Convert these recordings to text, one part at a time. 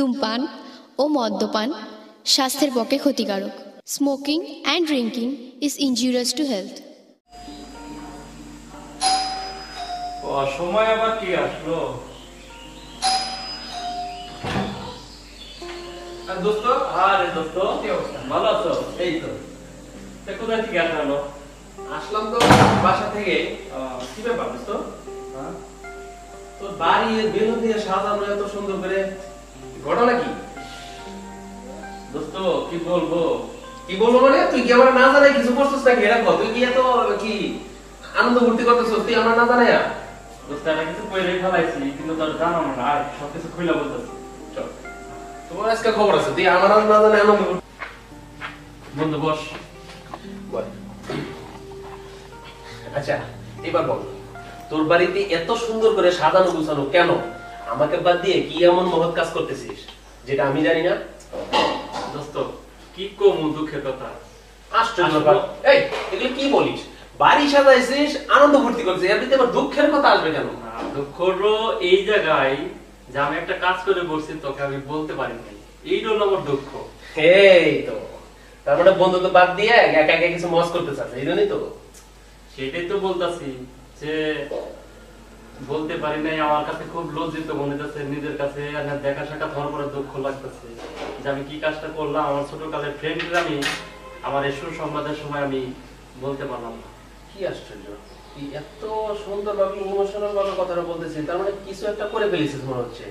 ধূমপান ও মদ্যপান স্বাস্থ্যের পক্ষে ক্ষতিকারক। Smoking and drinking is injurious to health. সময় আবার কি আসলো? দোস্ত, আরে দোস্ত, কি অবস্থা? ভালো আছো? এই তো। কোথায় থেকে আসলো? আসলাম তো বাসা থেকে। কি ব্যাপার দোস্ত? তোর বাড়ি বেলুন দিয়ে সাজানো এত সুন্দর করে, ঘটনা কি? দোস্ত কি বলবো? কি বলবো মানে তুই কি আমার না জানাই কিছু করছিস নাকি? এরা তুই কি এত কি আনন্দ ভর্তি করতেছিস তুই আমার না জানাই? দোস্ত এটা কিছু কইরে ফেলাইছি, কিন্তু তোর জানানো না। আর সবকিছু খুলে বলতেছি। চল, তোমার আজকে খবর আছে, তুই আমার না জানে আনন্দ। বন্ধু বস। আচ্ছা এবার বল, তোর বাড়িতে এত সুন্দর করে সাজানো গুছানো কেন? আমাকে বাদ দিয়ে কি এমন মহৎ কাজ করতেছিস যেটা আমি জানি না? দোস্ত কি কম দুঃখের কথা। আশ্চর্য ব্যাপার। এই এগুলো কি বলিস? বাড়ি সাজাইছিস, আনন্দ ভর্তি করছিস, এর ভিতরে আবার দুঃখের কথা আসবে কেন? দুঃখরও এই জায়গায় যে আমি একটা কাজ করে বসছি, তোকে আমি বলতে পারি নাই, এই হলো আমার দুঃখ। এই তো, তার মানে বন্ধুত্ব বাদ দিয়ে একা একা কিছু মজ করতে চাস, এই জন্যই তো। সেটাই তো বলতাছি যে বলতে পারি নাই। আমার কাছে খুব লজ্জিত মনে হচ্ছে নিজের কাছে। দেখা সাক্ষাৎ হওয়ার পরে দুঃখ লাগতেছে যে আমি কি কাজটা করলাম। আমার ছোটকালের ফ্রেন্ডরা আমি আমার এই সুসংবাদের সময় আমি বলতে পারলাম না। কি আশ্চর্য, তুই এত সুন্দর ভাবে ইমোশনাল ভাবে কথাটা বলতেছিস, তার মানে কিছু একটা করে ফেলেছিস মনে হচ্ছে।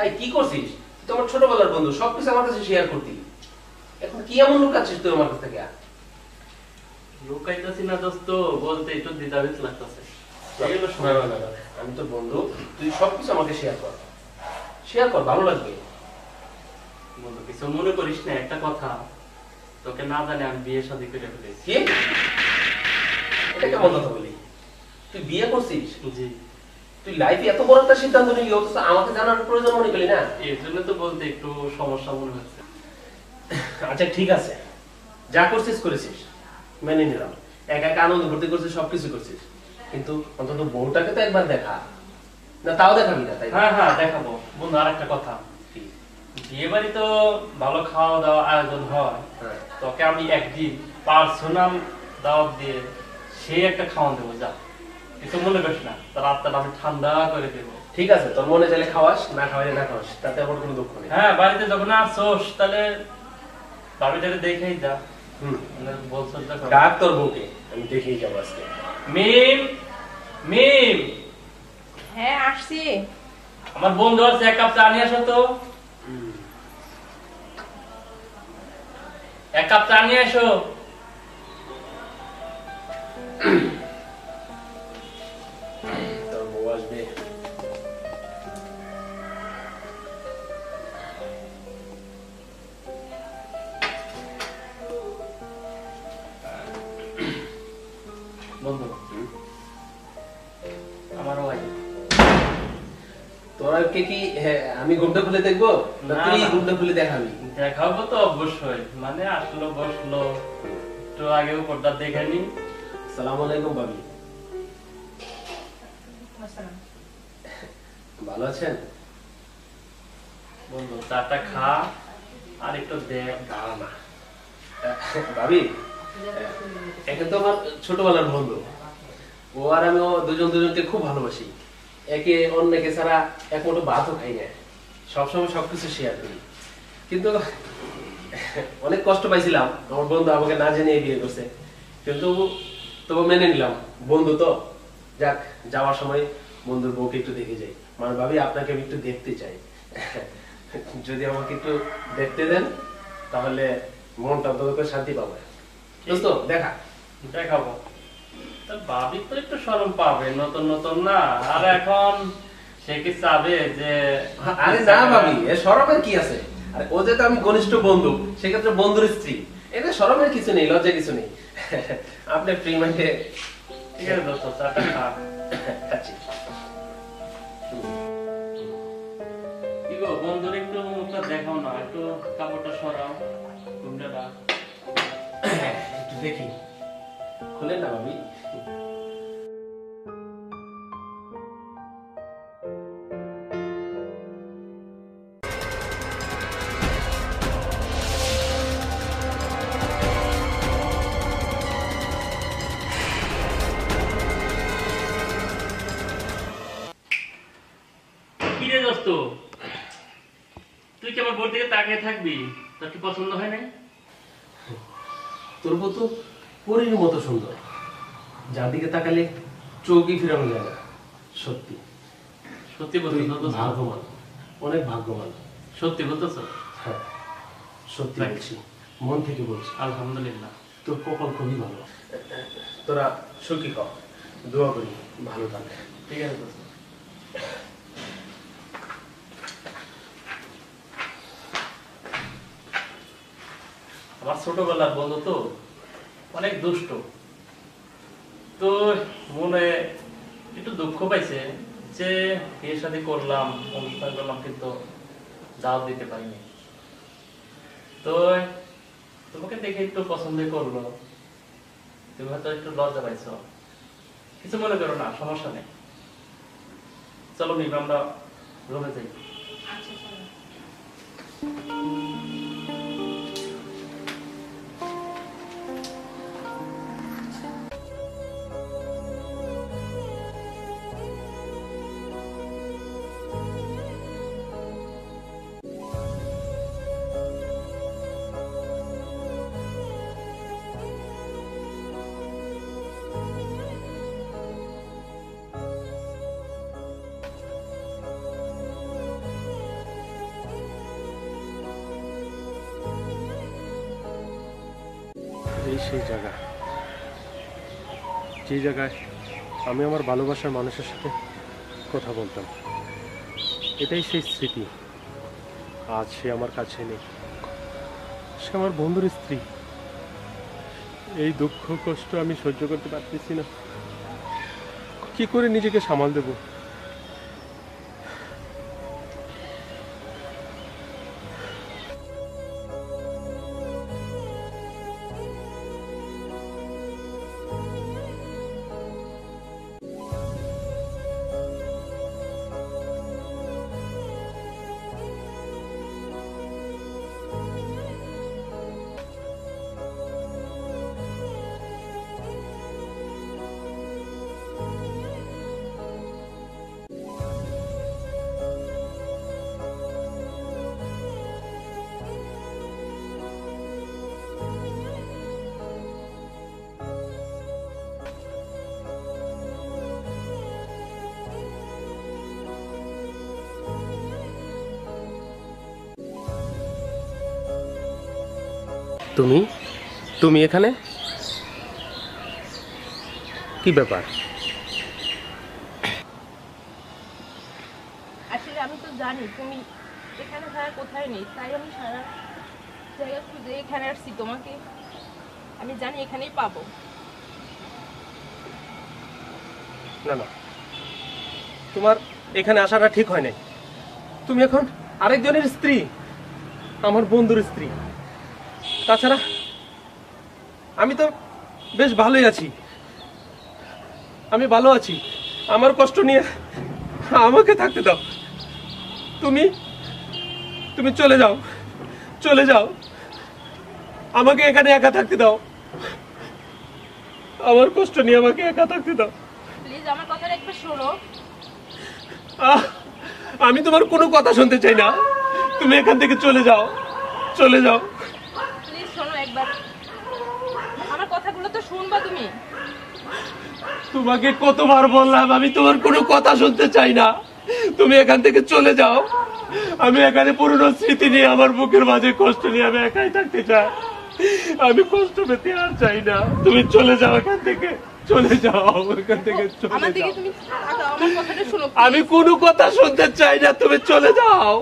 এই কি করছিস? তুই আমার ছোটবেলার বন্ধু, সবকিছু আমার কাছে শেয়ার করতি, এখন কি এমন লুকাচ্ছিস তুই আমার কাছ থেকে? লুকাইতেছি না দোস্ত, বলতে একটু দ্বিধাবিত লাগতেছে। আমি তো বন্ধু, তুই সবকিছু আমাকে শেয়ার কর, শেয়ার কর, ভালো লাগবে। বন্ধু কিছু মনে করিস না, একটা কথা, তোকে না জানে আমি বিয়ে শাদী করে ফেলেছি। কি? এটা কেমন কথা বলি? তুই বিয়ে করছিস? জি। তুই লাইফে এত বড় একটা সিদ্ধান্ত নিলি, অথচ আমাকে জানার প্রয়োজন মনে করলি না? এর জন্য তো বলতে একটু সমস্যা মনে হচ্ছে। আচ্ছা ঠিক আছে, যা করছিস করেছিস, মেনে নিলাম। একা একা আনন্দ ভর্তি করছিস, সবকিছু করছিস, কিন্তু অন্তত বউটাকে তো একবার দেখা না। তাও দেখাবি না? তাই হ্যাঁ হ্যাঁ দেখাবো বন্ধু। আর একটা কথা, বিয়ে বাড়ি তো ভালো খাওয়া দাওয়া আয়োজন হয়, তোকে আমি একদিন পার্সোনাল দাওয়াত দিয়ে সেই একটা খাওয়ান দেবো। যা, কিছু মনে করিস না, তার রাতটা আমি ঠান্ডা করে দেবো। ঠিক আছে, তোর মনে চাইলে খাওয়াস, না খাওয়াইলে না খাওয়াস, তাতে আমার কোনো দুঃখ নেই। হ্যাঁ, বাড়িতে যখন আসছোস তাহলে ভাবিটাকে দেখেই যা। বলছো ডাক তোর বউকে, আমি দেখেই যাবো আজকে। মিম, মিম। হ্যাঁ আসছি। আমার বন্ধু আছে, এক কাপ চা নিয়ে আসো তো। এক কাপ চা নিয়ে আসো। তোর বউ আসবে। বন্ধু আমার ওয়াইফ। তোরা কি আমি ঘুমটা খুলে দেখবো না তুই ঘুমটা খুলে দেখাবি? দেখাবো তো অবশ্যই, মানে আসলো বসলো একটু আগে উপরটা দেখে নি। আসসালামু আলাইকুম ভাবি। ভালো আছেন? বন্ধু চাটা খা আর একটু দেখ। না ভাবি, একে তো আমার ছোটবেলার বন্ধু, ও আর আমি দুজন দুজনকে খুব ভালোবাসি। একে অন্যকে ছাড়া এক মুঠো ভাতও খাই না, সবসময় সবকিছু শেয়ার করি। কিন্তু অনেক কষ্ট পাইছিলাম, আমার বন্ধু আমাকে না জানিয়ে বিয়ে করছে, কিন্তু তবু মেনে নিলাম, বন্ধু তো। যাক, যাওয়ার সময় বন্ধুর বউকে একটু দেখে যাই। মানে ভাবি, আপনাকে আমি একটু দেখতে চাই, যদি আমাকে একটু দেখতে দেন তাহলে মনটা অন্তত শান্তি পাবে। দোস্ত দেখা দেখাবো। ভাবি তো একটু শরম পাবে, নতুন নতুন না। আর এখন সে কি চাবে যে? আরে না ভাবি, এ শরমের কি আছে? আরে ও যেহেতু আমি ঘনিষ্ঠ বন্ধু, সেক্ষেত্রে বন্ধুর স্ত্রী, এতে শরমের কিছু নেই, লজ্জা কিছু নেই। আপনি ফ্রি মাইন্ডে। ঠিক আছে দোস্ত, চাটা খা। খাচ্ছি। কি গো বন্ধুর একটু মুখটা দেখাও না, একটু কাপড়টা সরাও, ঘুমটা একটু দেখি, খুলেন না ভাবি। তো তুই কি আমার বোর দিকে তাকিয়ে থাকবি? তোর কি পছন্দ হয় নাই? তোর বউ তো পরীর মতো সুন্দর, যার দিকে তাকালে চোখই ফিরানো যায় না। সত্যি সত্যি তুই বলতেছ? ভাগ্যবান, অনেক ভাগ্যবান। সত্যি বলতেছ? হ্যাঁ সত্যি বলছি, মন থেকে বলছি। আলহামদুলিল্লাহ। তোর কপাল খুবই ভালো। তোরা সুখী কর, দোয়া করি ভালো থাকে। ঠিক আছে দোস্ত। আমার ছোটবেলার বন্ধু তো অনেক দুষ্ট, তো মনে একটু দুঃখ পাইছে যে বিয়ে শাদী করলাম, অনুষ্ঠান করলাম, কিন্তু দাওয়াত দিতে পারিনি। তো তোমাকে দেখে একটু পছন্দ করলো, তুমি হয়তো একটু লজ্জা পাইছো, কিছু মনে করো না, সমস্যা নেই। চলো মিম আমরা রুমে যাই। এই সেই জায়গা, যে জায়গায় আমি আমার ভালোবাসার মানুষের সাথে কথা বলতাম। এটাই সেই স্মৃতি। আজ সে আমার কাছে নেই, সে আমার বন্ধুর স্ত্রী। এই দুঃখ কষ্ট আমি সহ্য করতে পারতেছি না, কি করে নিজেকে সামাল দেব? তুমি তুমি এখানে কি ব্যাপার? আসলে আমি তো জানি তুমি এখানে ছাড়া কোথায় নেই, তাই আমি সারা জায়গা খুঁজে এখানে আসছি। তোমাকে আমি জানি এখানেই পাবো। না না, তোমার এখানে আসাটা ঠিক হয় নাই। তুমি এখন আরেকজনের স্ত্রী, আমার বন্ধুর স্ত্রী। তাছাড়া আমি তো বেশ ভালোই আছি, আমি ভালো আছি। আমার কষ্ট নিয়ে আমাকে থাকতে দাও। তুমি তুমি চলে যাও, চলে যাও, আমাকে এখানে একা থাকতে দাও। আমার কষ্ট নিয়ে আমাকে একা থাকতে দাও। প্লিজ আমার কথাটা একটু শোনো। আমি তোমার কোনো কথা শুনতে চাই না, তুমি এখান থেকে চলে যাও, চলে যাও। প্লিজ শোনো একবার, আমার কথাগুলো তো শুনবা তুমি। তোমাকে কতবার বললাম আমি তোমার কোনো কথা শুনতে চাই না, তুমি এখান থেকে চলে যাও। আমি এখানে পুরনো স্মৃতি নিয়ে, আমার বুকের মাঝে কষ্ট নিয়ে আমি একাই থাকতে চাই। আমি কষ্ট পেতে আর চাই না, তুমি চলে যাও এখান থেকে, চলে যাও এখান থেকে, চলে আমার দিকে যাও। তুমি তাকাও, আমার কথাটা শোনো। আমি কোনো কথা শুনতে চাই না, তুমি চলে যাও।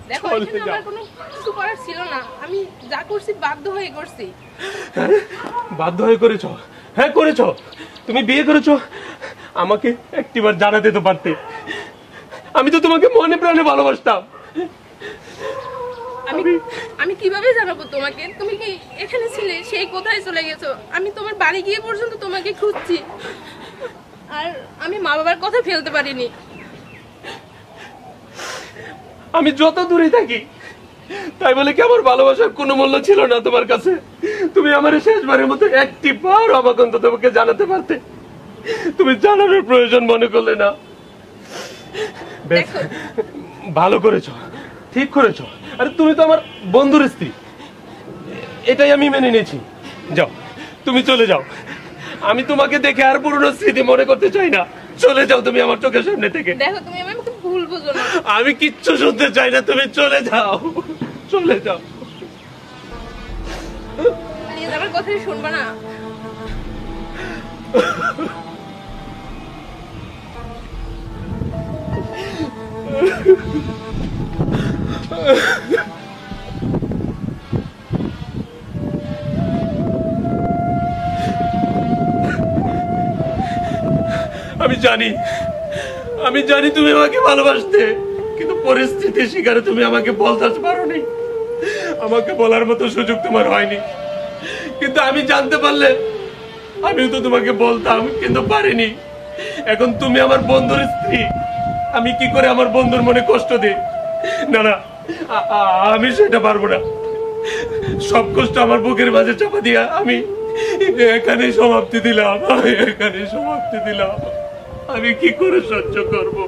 দেখো চলে এখানে যাও। আমার কোনো কিছু করার ছিল না, আমি যা করছি বাধ্য হয়ে করছি। হ্যাঁ, বাধ্য হয়ে করেছো? হ্যাঁ করেছো, তুমি বিয়ে করেছো, আমাকে একটিবার জানাতে তো পারতে। আমি তো তোমাকে মনে প্রাণে ভালোবাসতাম। আমি আমি কিভাবে জানাবো তোমাকে? তুমি কি এখানে ছিলে? সেই কোথায় চলে গেছো? আমি তোমার বাড়ি গিয়ে পর্যন্ত তোমাকে খুঁজছি, আর আমি মা বাবার কথা ফেলতে পারিনি। আমি যত দূরে থাকি, তাই বলে কি আমার ভালোবাসার কোনো মূল্য ছিল না তোমার কাছে? তুমি আমার শেষবারের মতো একটি বার আমাকে অন্তত তোমাকে জানাতে পারতে, তুমি জানানোর প্রয়োজন মনে করলে না। বেশ, দেখো ভালো করেছো, ঠিক করেছো। আরে তুমি তো আমার বন্ধুর স্ত্রী, এটাই আমি মেনে নিয়েছি। যাও, তুমি চলে যাও। আমি তোমাকে দেখে আর পুরনো স্মৃতি মনে করতে চাই না। চলে যাও তুমি আমার চোখের সামনে থেকে। দেখো তুমি আমাকে ভুল বুঝো না। আমি কিচ্ছু শুনতে চাই না, তুমি চলে যাও, চলে যাও। প্লিজ আমার কথাই শুনবা না। আমি জানি তুমি আমাকে ভালোবাসতে, কিন্তু পরিস্থিতির শিকারে তুমি আমাকে বলতে পারোনি। আমাকে বলার মতো সুযোগ তোমার হয়নি, কিন্তু আমি জানতে পারলে আমিও তো তোমাকে বলতাম, কিন্তু পারিনি। এখন তুমি আমার বন্ধুর স্ত্রী, আমি কি করে আমার বন্ধুর মনে কষ্ট দিই? না না, আমি সেটা পারবো না। সব কষ্ট আমার বুকের মাঝে চাপা দিয়া আমি এখানে সমাপ্তি দিলাম। আমি কি করে সহ্য করবো?